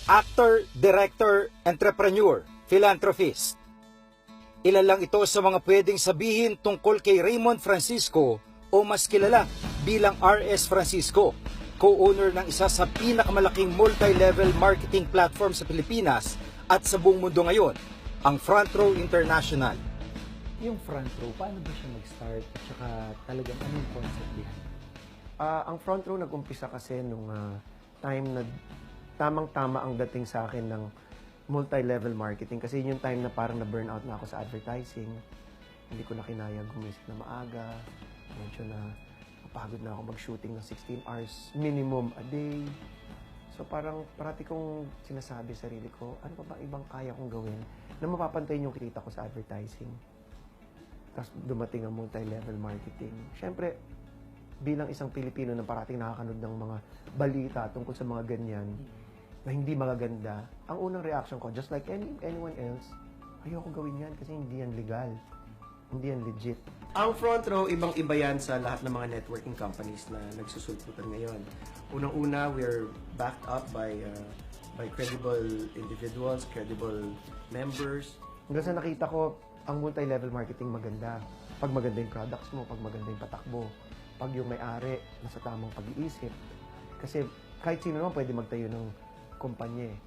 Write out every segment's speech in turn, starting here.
actor, director, entrepreneur, philanthropist. Ilan lang ito sa mga pwedeng sabihin tungkol kay Raymond Francisco o mas kilala bilang RS Francisco, co-owner ng isa sa pinakamalaking multi-level marketing platform sa Pilipinas at sa buong mundo ngayon, ang Front Row International. Yung Front Row, paano ba siya mag-start at saka talagang anong concept behind? Ang Front Row nag-umpisa kasi nung time na tamang-tama ang dating sa akin ng multi-level marketing. Kasi yun yung time na parang na-burnout na ako sa advertising. Hindi ko na kinaya gumising na maaga. Medyo na napagod na ako mag-shooting ng 16 hours minimum a day. So parang parati kong sinasabi sa sarili ko, ano pa ba ibang kaya kong gawin na mapapantayin yung kita ko sa advertising. Tapos dumating ang multi-level marketing. Siyempre, bilang isang Pilipino na parating nakakanood ng mga balita tungkol sa mga ganyan na hindi magaganda, ang unang reaction ko, just like anyone else, ayoko gawin yan kasi hindi yan legal. Hindi yan legit. Ang Front Row, ibang-iba yan sa lahat ng mga networking companies na nagsusulputan ngayon. Unang-una, we're backed up by credible individuals, credible members. Hanggang sa nakita ko, ang multi-level marketing maganda. Pag maganda yung products mo, pag maganda yung patakbo, pag yung may-ari, nasa tamang pag-iisip. Kasi kahit sino naman pwede magtayo ng kumpanya eh.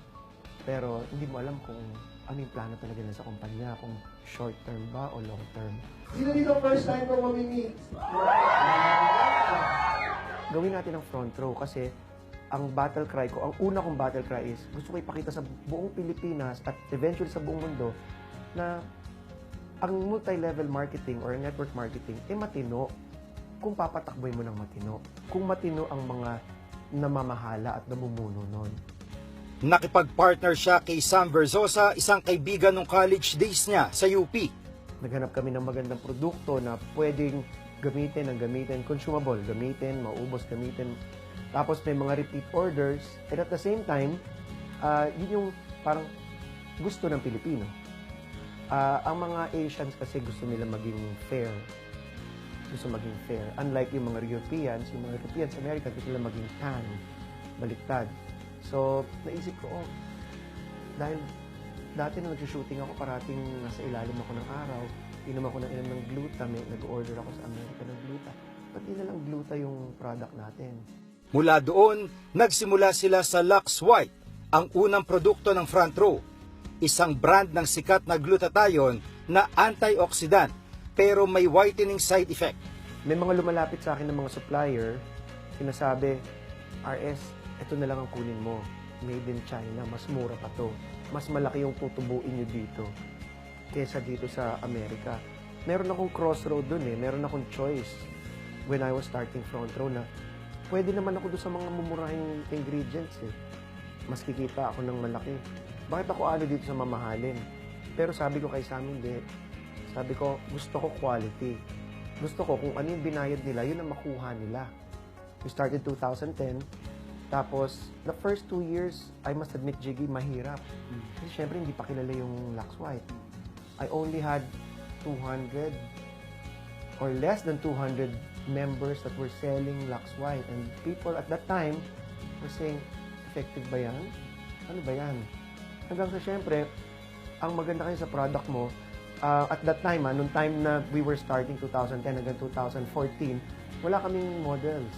Pero hindi mo alam kung ano yung plano talaga nila sa kumpanya, kung short term ba o long term. Sino dito first time ko mamimit? Gawin natin ang front row kasi ang battle cry ko, ang una kong battle cry is gusto ko ipakita sa buong Pilipinas at eventually sa buong mundo na ang multi-level marketing or network marketing ay matino kung papatakboy mo ng matino. Kung matino ang mga namamahala at namumuno nun. Nakipag-partner siya kay Sam Verzosa, isang kaibigan ng college days niya sa UP. Naghanap kami ng magandang produkto na pwedeng gamitin, consumable, gamitin, maubos, gamitin. Tapos may mga repeat orders. And at the same time, yun yung parang gusto ng Pilipino. Ang mga Asians kasi gusto nila maging fair. Gusto maging fair. Unlike yung mga Europeans, American, gusto nila maging tan, baliktad. So, naisip ko, dahil dati na nag-shooting ako, parating nasa ilalim ako ng araw, inom ako ng gluta, nag-order ako sa Amerika ng gluta. Ba't di na lang gluta yung product natin? Mula doon, nagsimula sila sa Lux White, ang unang produkto ng Front Row. Isang brand ng sikat na glutathione na antioxidant, pero may whitening side effect. May mga lumalapit sa akin ng mga supplier, sinasabi, RS, ito na lang ang kunin mo. Made in China, mas mura pa to. Mas malaki yung tutubuin nyo dito kesa dito sa Amerika. Meron akong crossroad dun eh. Meron akong choice when I was starting Front Row na pwede naman ako doon sa mga mumurahing ingredients eh. Mas kikita ako ng malaki. Bakit ako ano dito sa mamahalin? Pero sabi ko kay Sam, hindi. Sabi ko, gusto ko quality. Gusto ko kung ano yung binayad nila, yun ang makuha nila. We started 2010. Tapos, the first 2 years, I must admit, Jiggy, mahirap. Kasi syempre, hindi pa kilala yung Lux White. I only had 200 or less than 200 members that were selling Lux White. And people at that time were saying, effective ba yan? Ano ba yan? Hanggang sa syempre, ang maganda kasi sa product mo, at that time, nung time na we were starting 2010 hanggang 2014, wala kaming models.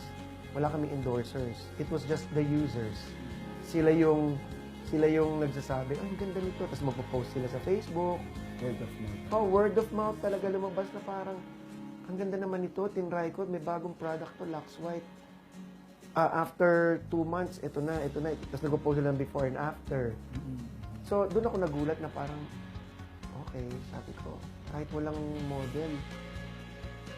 Wala kaming endorsers. It was just the users. Sila yung nagsasabi, ay, ang ganda nito. Tapos magpo-post sila sa Facebook. Word of mouth. Oh, word of mouth talaga lumabas na parang, ang ganda naman nito, tinry ko, may bagong product to, Lux White. After 2 months, ito na. Tapos nagpo-post sila ng before and after. So, doon ako nagulat na parang, okay, sabi ko, kahit walang model,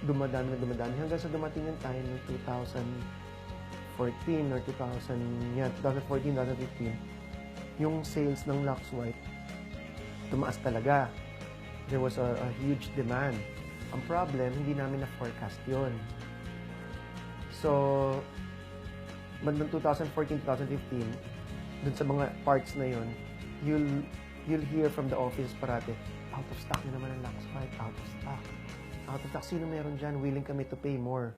dumadami. Hanggang sa dumating yung time ng 2014 or 2014, 2015, yung sales ng Lux White, tumaas talaga. There was a huge demand. Ang problem, hindi namin na-forecast yun. So, bandang 2014, 2015, dun sa mga parts na yun, you'll hear from the office parate, out of stock na naman ang Lux White, out of stock. Out of stock, sino meron dyan? Willing kami to pay more.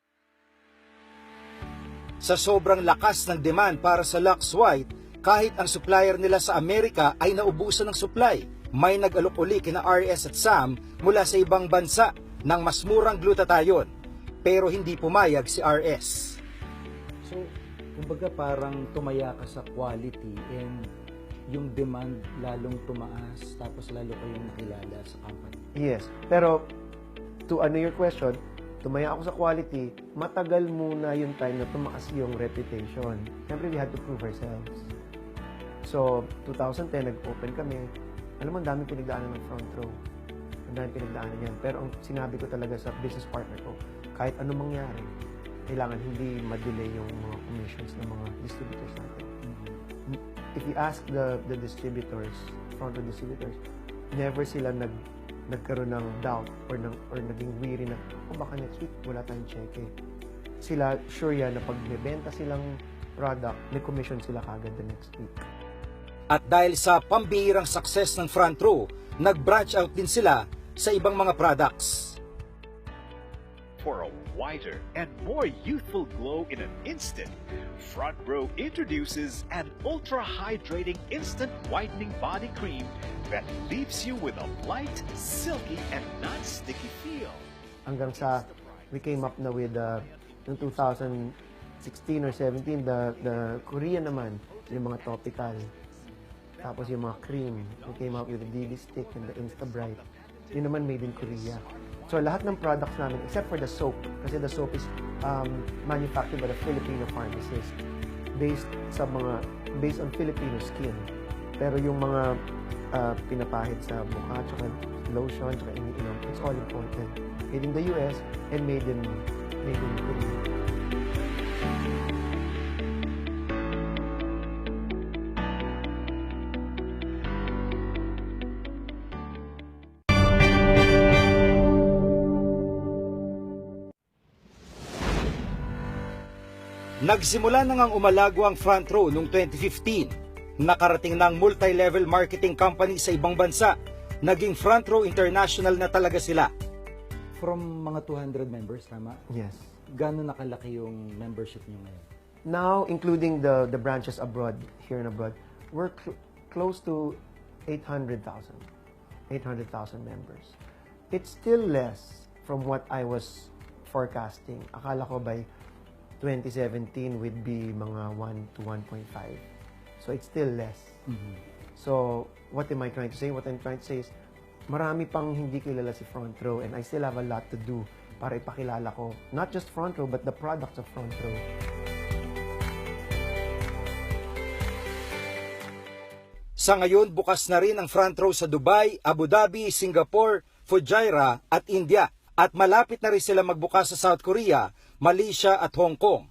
Sa sobrang lakas ng demand para sa Lux White, kahit ang supplier nila sa Amerika ay naubusan ng supply. May nag-alok uli kina RS at Sam mula sa ibang bansa ng mas murang glutathione, pero hindi pumayag si RS. So, kumbaga parang tumaya ka sa quality and yung demand lalong tumaas tapos lalo kayong nakilala sa company. Yes. Pero, to ano your question, tumaya ako sa quality, matagal muna yung time na tumaas yung reputation. Siyempre, we had to prove ourselves. So, 2010, nag-open kami. Alam mo, ang daming pinagdaanan ng front row. Ang daming pinagdaanan yan. Pero ang sinabi ko talaga sa business partner ko, kahit ano mangyari, kailangan hindi ma-delay yung mga commissions ng mga distributors natin. If you ask the distributors, front row distributors, never sila nagkaroon ng doubt or naging weary na, baka next week wala tayong cheque. Sila sure yan na pag may benta silang product, may commission sila kagad the next week. At dahil sa pambihirang success ng front row, nag-branch out din sila sa ibang mga products. For a whiter and more youthful glow in an instant, Front Row introduces an ultra-hydrating instant whitening body cream that leaves you with a light, silky, and non-sticky feel. Hanggang sa we came up na with noong 2016 or 17, the Korean naman, yung mga topical. Tapos yung mga cream, we came out with the DD Stick and the Insta Bright. Yun naman made in Korea. So lahat ng products namin, except for the soap, kasi the soap is manufactured by the Filipino pharmacist based on Filipino skin. Pero yung mga pinapahid sa mukha, tsaka lotion, tsaka iniinom, it's all imported. Made in the US and made in Korea. Nagsimula na ngang umalago ang front row noong 2015. Nakarating ng multi-level marketing company sa ibang bansa. Naging front row international na talaga sila. From mga 200 members, tama? Yes. Gano'n nakalaki yung membership niyo ngayon? Now, including the branches abroad, here and abroad, we're close to 800,000 members. It's still less from what I was forecasting. Akala ko by 2017 would be mga 1 to 1.5. So it's still less. So what am I trying to say? What I'm trying to say is marami pang hindi kilala si Front Row and I still have a lot to do para ipakilala ko not just Front Row but the products of Front Row. Sa ngayon, bukas na rin ang front row sa Dubai, Abu Dhabi, Singapore, Fujairah at India. At malapit na rin sila magbukas sa South Korea, Malaysia at Hong Kong.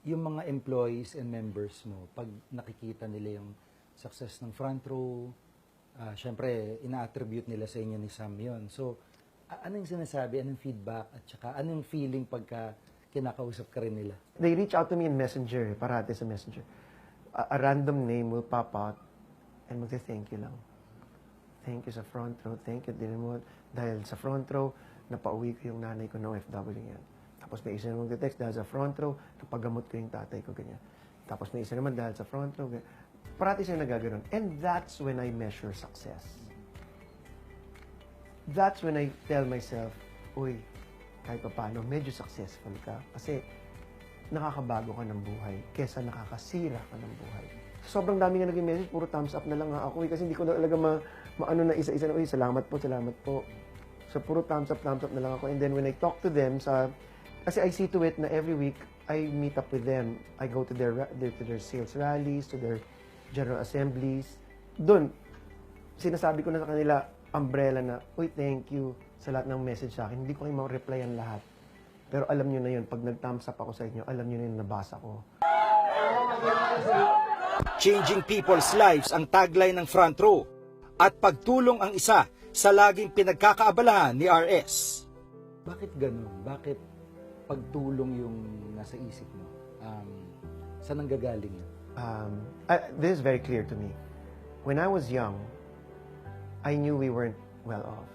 Yung mga employees and members mo, pag nakikita nila yung success ng front row, syempre, ina-attribute nila sa inyo ni Sam yun. So, anong sinasabi, anong feedback, at saka anong feeling pagka kinakausap ka rin nila? They reach out to me in Messenger, parate sa Messenger. A random name will pop out and magte-thank you lang. Thank you sa front row, thank you din mo. Dahil sa front row, napauwi ko yung nanay ko ng OFW yan. Tapos may isa naman magte-text dahil sa front row, napagamot ko yung tatay ko, ganyan. Tapos may isa naman dahil sa front row, ganyan. Parati siya nagaganon. And that's when I measure success. That's when I tell myself, uy, kahit pa paano, medyo successful ka. Kasi nakakabago ka ng buhay kesa nakakasira ka ng buhay. Sobrang dami nga naging message, puro thumbs up na lang nga ako kasi hindi ko na talaga maano na isa-isa na, uy, salamat po. So puro thumbs up na lang ako. And then when I talk to them, kasi I see to it na every week, I meet up with them. I go to their sales rallies, to their general assemblies. Doon, sinasabi ko na sa kanila, umbrella na, uy, thank you sa lahat ng message sa akin. Hindi ko kayo ma-replyan lahat. Pero alam nyo na yun, pag nag-thumbs up ako sa inyo, alam nyo na yun, nabasa ko. Changing people's lives ang tagline ng front row. At pagtulong ang isa sa laging pinagkakaabalahan ni RS. Bakit ganun? Bakit pagtulong yung nasa isip mo? Saan ang gagaling yun? This is very clear to me. When I was young, I knew we weren't well off.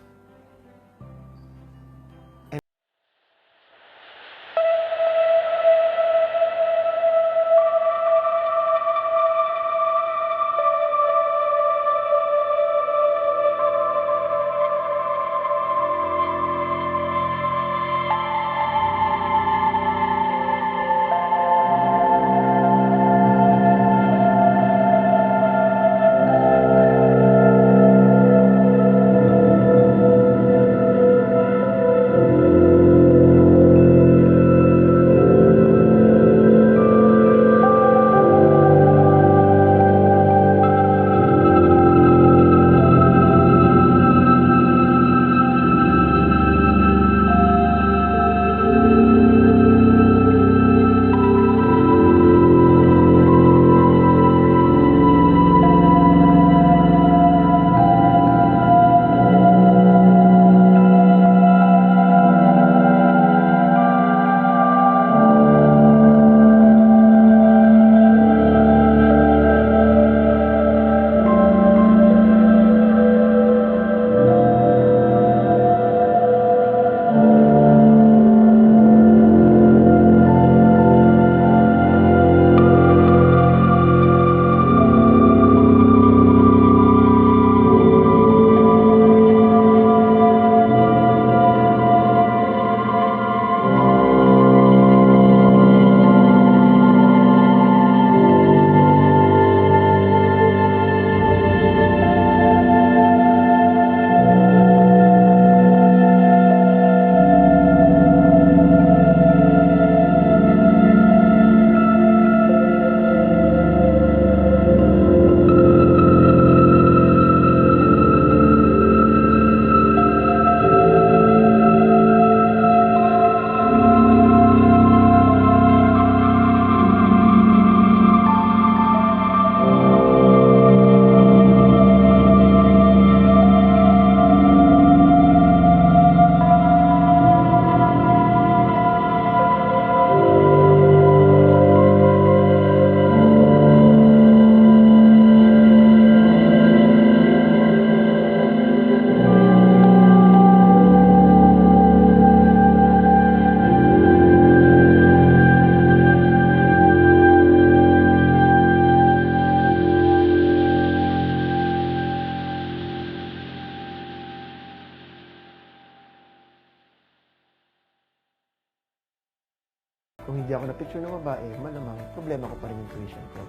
di ako na-picture ng babae, malamang problema ko pa rin yung tuition ko.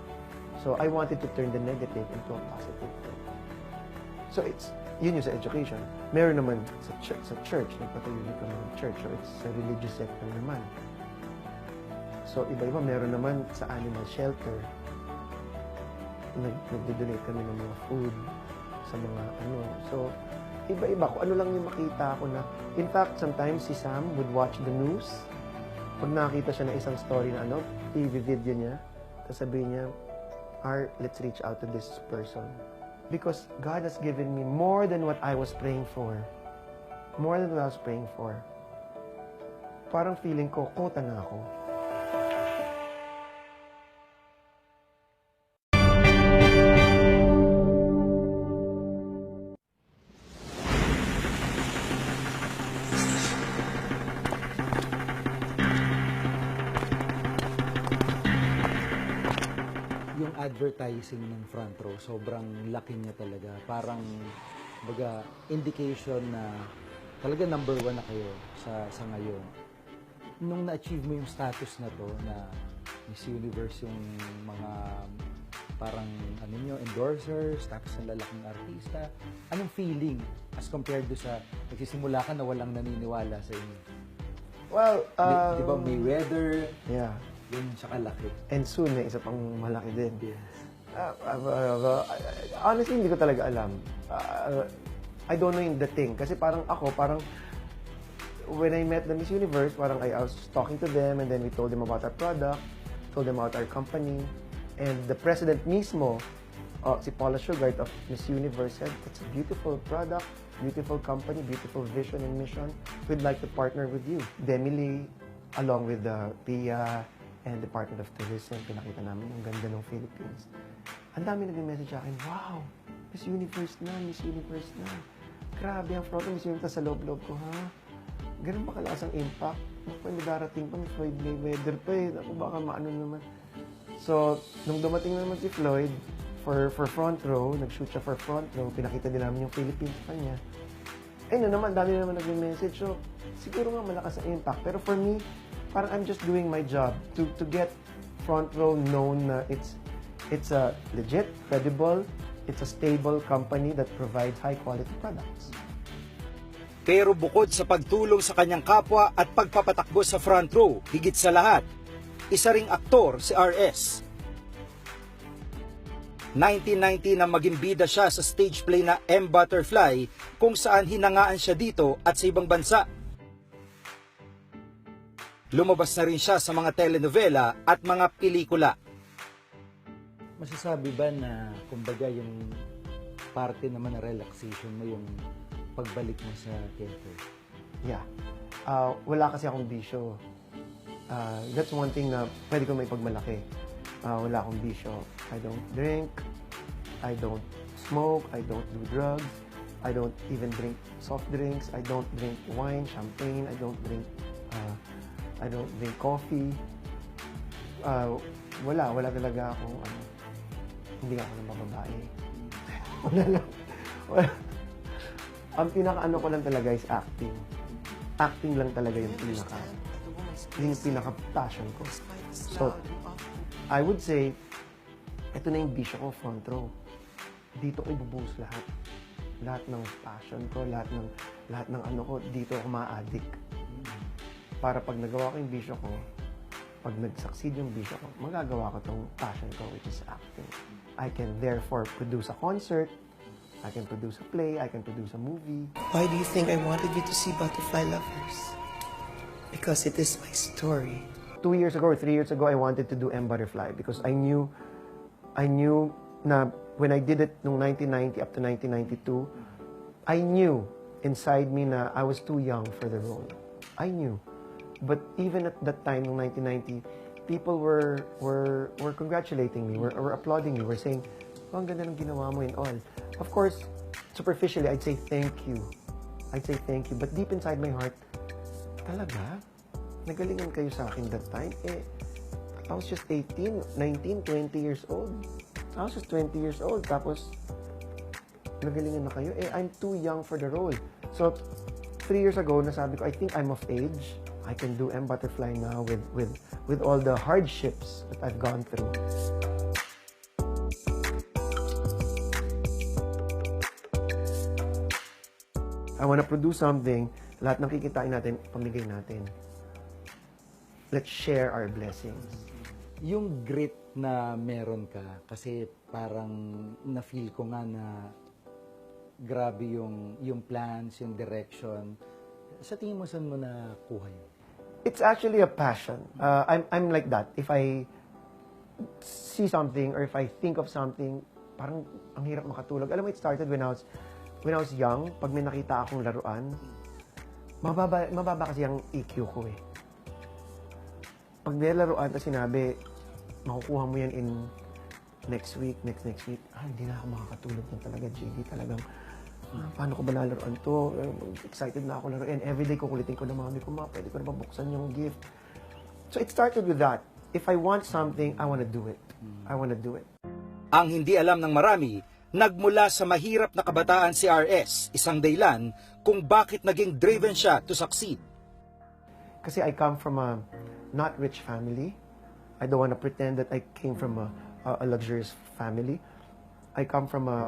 So, I wanted to turn the negative into a positive thing. So, yun yung sa education. Meron naman sa church, nagpatayunin kami ng church, so it's a religious sector naman. So, iba-iba, meron naman sa animal shelter. Nagdodonate kami ng mga food sa mga ano. So, iba-iba. Kung ano lang yung makita ko na. In fact, sometimes si Sam would watch the news. Pag nakita siya ng isang story na TV video niya, tapos sabihin niya, let's reach out to this person. Because God has given me more than what I was praying for. More than what I was praying for. Parang feeling ko, kota na ako. Yung advertising ng front row, sobrang laki niya talaga. Parang, baga, indication na talaga number 1 na kayo sa ngayon. Nung na-achieve mo yung status na to, na Miss Universe yung mga parang endorsers, tapos ng lalaking artista, anong feeling as compared do sa nagsisimula ka na walang naniniwala sa inyo? Well, Di ba Mayweather, yeah. yun siya kalaki. And soon, may isa pang malaki din. Yes. Honestly, hindi ko talaga alam. I don't know yung dating. Kasi parang when I met the Miss Universe, I was talking to them and then we told them about our product, told them about our company. And the president mismo, si Paula Sugart of Miss Universe said, it's a beautiful product, beautiful company, beautiful vision and mission. We'd like to partner with you. Demi Lee, along with PIA, and Department of Tourism, pinakita namin yung ganda ng Philippines. Ang dami nag-message sa akin, wow, Miss Universe na, Miss Universe na. Grabe ang front ng Miss Universe sa loob-loob ko, ha? Ganun ba kalakas ang impact? Naku, may darating pa, may Floyd Mayweather pa eh. Naku, baka maano naman. So, nung dumating naman si Floyd for front row, nag-shoot siya for front row, pinakita din namin yung Philippines sa kanya. Eh, naman, dami naman nag-message. So, siguro nga malakas ang impact. Pero for me, parang I'm just doing my job to get front row known na it's a legit, credible, it's a stable company that provides high quality products. Pero bukod sa pagtulong sa kanyang kapwa at pagpapatakbo sa front row, higit sa lahat, isa ring aktor si RS. 1990 na maging bida siya sa stage play na M. Butterfly, kung saan hinangaan siya dito at sa ibang bansa. Lumabas na rin siya sa mga telenovela at mga pelikula. Masasabi ba na, kumbaga, yung parte naman na relaxation mo, yung pagbalik mo sa theater? Yeah. Wala kasi akong bisyo. That's one thing na pwede ko may pagmalaki. Wala akong bisyo. I don't drink. I don't smoke. I don't do drugs. I don't even drink soft drinks. I don't drink wine, champagne. I don't drink coffee. Wala talaga akong hindi ako ng babae. Wala lang. Ang pinaka-ano ko lang talaga is acting. Acting lang talaga yung pinaka-passion ko. So, I would say, ito na yung bisyo ko, front row. Dito ko ibubuhos lahat. Lahat ng passion ko, lahat ng ano ko, dito ako ma-addict. Para pag nagawa ko yung bisyo ko, pag nag-succeed yung bisyo ko, magagawa ko tong passion ko, which is acting. I can therefore produce a concert, I can produce a play, I can produce a movie. Why do you think I wanted you to see Butterfly Lovers? Because it is my story. 2 years ago or 3 years ago, I wanted to do M. Butterfly because I knew na when I did it noong 1990 up to 1992, I knew inside me na I was too young for the role. I knew. But even at that time, noong 1990, people were congratulating me, were applauding me, were saying, oh, ang ganda ng ginawa mo and all. Of course, superficially, I'd say thank you. But deep inside my heart, talaga? Nagalingan kayo sa akin that time? I was just 18, 19, 20 years old. I was just 20 years old. Tapos, nagalingan na kayo? I'm too young for the role. So, 3 years ago, nasabi ko, I think I'm of age. I can do M Butterfly now with all the hardships that I've gone through. I want to produce something, lahat ng kikitain natin, pamigay natin. Let's share our blessings. Yung grit na meron ka, kasi parang na-feel ko nga na grabe yung plans, yung direction. Sa tingin mo, saan mo nakuha yun? It's actually a passion. I'm like that. If I see something or if I think of something, parang ang hirap makatulog. Alam mo, it started when I was young. Pag may nakita akong laruan, mababa kasi ang EQ ko eh. Pag may laruan na sinabi, makukuha mo yan in next week, next week, hindi na ako makakatulog na talaga, JD. Talagang, paano ko ba lalaruan to? Excited na ako laruan. And everyday kukulitin ko na mami ko, pwede ko na ba buksan yung gift? So it started with that. If I want something, I want to do it. I want to do it. Ang hindi alam ng marami, nagmula sa mahirap na kabataan si RS, isang dahilan kung bakit naging driven siya to succeed. Kasi I come from a not rich family. I don't want to pretend that I came from a luxurious family. I come from a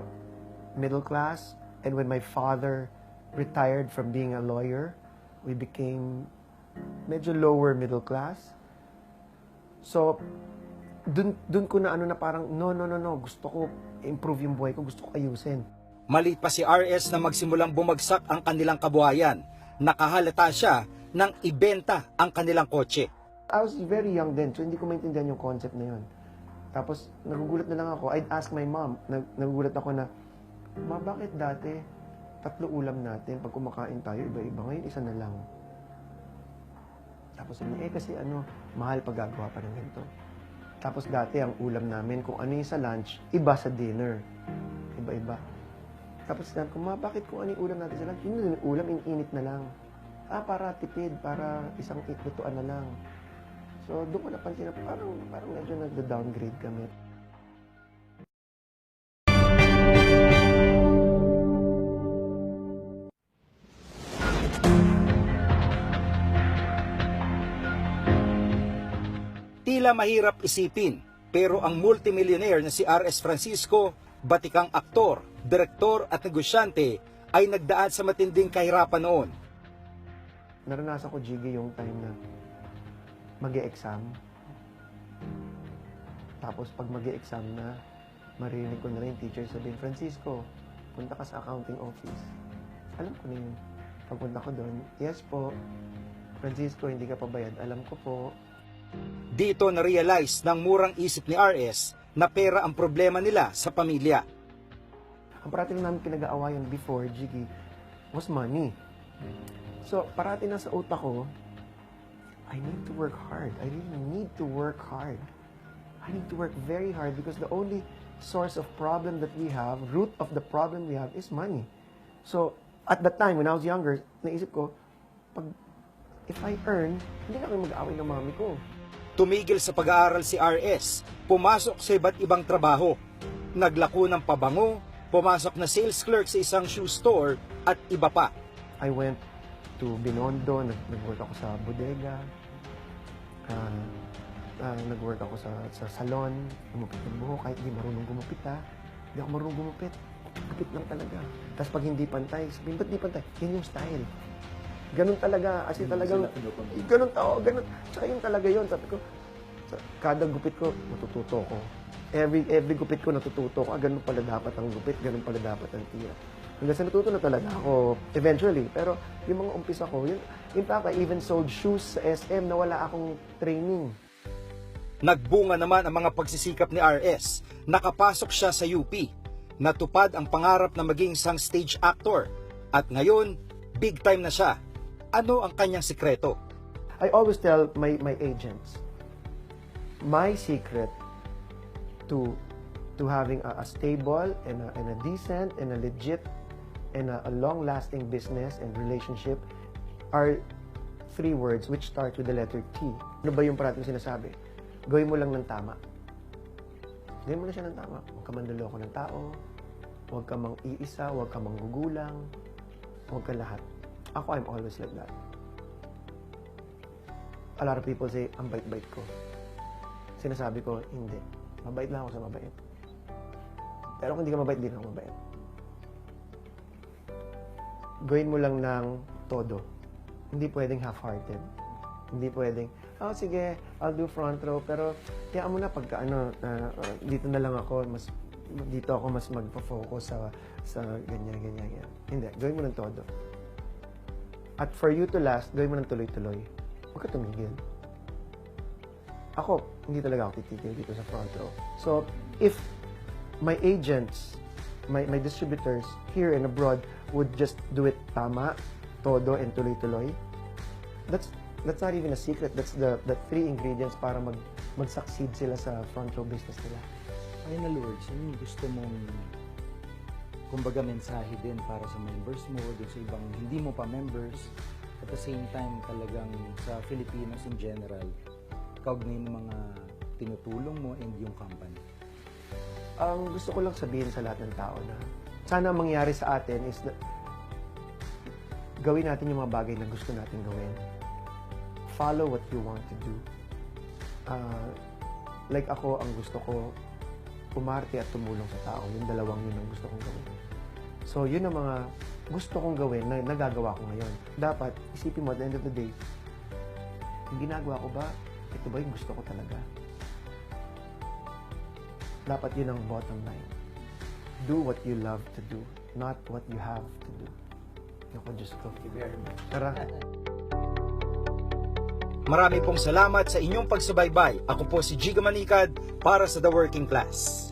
middle class, and when my father retired from being a lawyer, we became medyo lower middle class. So, dun ko na na parang, no, gusto ko improve yung buhay ko, gusto ko ayusin. Maliit pa si RS na magsimulang bumagsak ang kanilang kabuhayan. Nakahalata siya nang ibenta ang kanilang kotse. I was very young then, so hindi ko maintindihan yung concept na yun. Tapos, nagugulat na lang ako. I'd ask my mom, nagugulat ako na, Ma, bakit dati 3 ulam natin, pag kumakain tayo, iba-iba. Ngayon, 1 na lang. Tapos, kasi mahal pag gagawa pa ng ganito. Tapos, dati ang ulam namin, kung ano yung sa lunch, iba sa dinner. Iba-iba. Tapos, sinabi ko, Ma, bakit kung ano yung ulam natin sa lunch? Yun yung ulam, init na lang. Para tipid, para isang lutuan na lang. So, doon ko napansin na parang medyo nag-downgrade kami. Tila mahirap isipin, pero ang multimillionaire na si RS Francisco, batikang aktor, direktor at negosyante, ay nagdaan sa matinding kahirapan noon. Naranasan ko, Jiggy, yung time na mag-e-exam. Tapos pag mag-e-exam na, marinig ko na rin teacher sabihin, Francisco, punta ka sa accounting office. Alam ko na yun. Pagpunta ko doon, yes po. Francisco, hindi ka pabayad. Alam ko po. Dito na-realize ng murang isip ni RS na pera ang problema nila sa pamilya. Ang parati lang namin pinag-aawayan before, Jiggy, was money. So, parati na sa utak ko, I need to work hard. I really need to work hard. I need to work very hard because the only source of problem that we have, root of the problem we have, is money. So, at that time, when I was younger, naisip ko, if I earn, hindi na kami mag-aaway ng mami ko. Tumigil sa pag-aaral si RS, pumasok sa iba't ibang trabaho. Naglako ng pabango, pumasok na sales clerk sa isang shoe store at iba pa. I went to Binondo, nag-work ako sa bodega, nag-work ako sa salon, gumupit ng buhok, kahit hindi marunong gumupit Hindi ako marunong gumupit. Gupit lang talaga. Tapos pag hindi pantay, sabihin, ba't di pantay? Yan yung style. Ganun talaga, as in talagang, ganun. Tsaka yun talaga yun. Sabi ko, kada gupit ko, natututo ko. Every gupit ko, natututo ko. Ganun pala dapat ang gupit, ganun pala dapat ang tira. Hanggang sa natuto na talaga ako eventually. Pero yung mga umpisa ko, yun, in fact, I even sold shoes sa SM na wala akong training. Nagbunga naman ang mga pagsisikap ni RS. Nakapasok siya sa UP. Natupad ang pangarap na maging isang stage actor. At ngayon, big time na siya. Ano ang kanyang sikreto? I always tell my agents, my secret to having a stable and a decent and a legit and a long-lasting business and relationship are 3 words which start with the letter T. Ano ba yung parating sinasabi? Gawin mo lang ng tama. Gawin mo na siya ng tama. Huwag ka manloloko ng tao. Huwag ka mang iisa. Huwag ka mang gugulang. Huwag ka lahat. Ako, I'm always like that. a lot of people say, ang bait-bait ko. Sinasabi ko, hindi. Mabait lang ako sa mabait. Pero kung hindi ka mabait, hindi ka mabait. Gawin mo lang ng todo. Hindi pwedeng half-hearted. Hindi pwedeng, sige, I'll do front row, pero kaya mo na pagka dito na lang ako, dito ako mas magpo-focus sa ganyan. Hindi, gawin mo ng todo. At for you to last, gawin mo ng tuloy-tuloy. Huwag ka tumigil. Ako, hindi talaga ako titigil dito sa front row. So, if my agents, my distributors here and abroad would just do it tama, todo, and tuloy-tuloy, that's not even a secret. That's the 3 ingredients para mag-succeed sila sa front row business nila. Final words, ano yung gusto mong kumbaga mensahe din para sa members mo, dun sa ibang hindi mo pa members, at the same time talagang sa Filipinos in general, kaugnay ng mga tinutulong mo and yung company? Ang gusto ko lang sabihin sa lahat ng tao na sana ang mangyari sa atin is na gawin natin yung mga bagay na gusto natin gawin. Follow what you want to do. Like ako, ang gusto ko, umarte at tumulong sa tao. Yung dalawang yun ang gusto kong gawin. So, yun ang mga gusto kong gawin na nagagawa ko ngayon. Dapat, isipin mo at the end of the day, yung ginagawa ko ba, ito ba yung gusto ko talaga? Dapat yun ang bottom line. Do what you love to do, not what you have to do. Ako, Diyos ko. Tara. Marami pong salamat sa inyong pagsubaybay. Ako po si Giga Manikad para sa The Working Class.